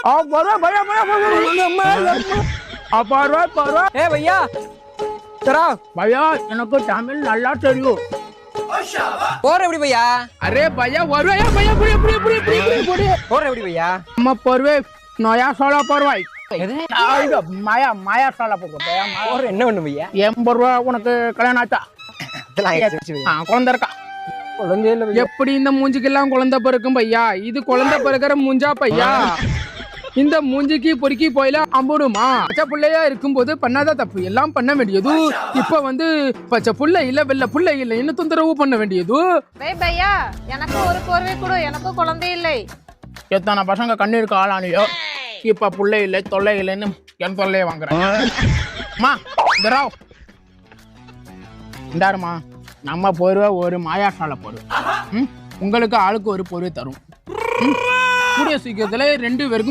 ए भैया जरा भैया எனக்கு தமிழ் நல்லா தெரியும். போற எப்படி भैया? अरे भैया வருவே भैया புடி புடி புடி புடி புடி போற எப்படி भैया? நம்ம பர்வே நயா சாலா பர்வாய். ஐயோ மாயா மாயா சாலா போறோம் भैया. போற என்ன பண்ணு भैया? 80 ரூபாய் உனக்கு கல்யாணம் ஆச்சா? அதெல்லாம் ஆயிடுச்சு भैया. குழந்தை இருக்கா? குழந்தை இல்ல भैया. எப்படி இந்த மூஞ்சிக்கெல்லாம் குழந்தை பிறக்கும் भैया? இது குழந்தை பிறக்கிற மூஞ்சா भैया? இந்த மூஞ்சிக்கு பொறுக்கி போயில அம்புடுமா? பச்சை புள்ளையா இருக்கும்போது பண்ணாத தப்பு எல்லாம் பண்ண வேண்டியது. இப்ப வந்து பச்சை புள்ளை இல்ல வெள்ளை புள்ளை இல்ல இன்னும் தொந்தரவு பண்ண வேண்டியது. பையா எனக்கு ஒரு போர்வை கொடு, எனக்கு குழந்தை இல்லை. எத்தனை பசங்க கண்ணீருக்கு ஆளானியோ இப்ப புள்ளை இல்லை தொல்லை இல்லைன்னு என் தொல்லையை வாங்குறேன். இந்தாருமா நம்ம போர்வை ஒரு மாயாசாலை போர்வை. உங்களுக்கு ஆளுக்கு ஒரு பொருள் தரும். கூடிய சீக்கிரத்துல 2 பேருக்கும்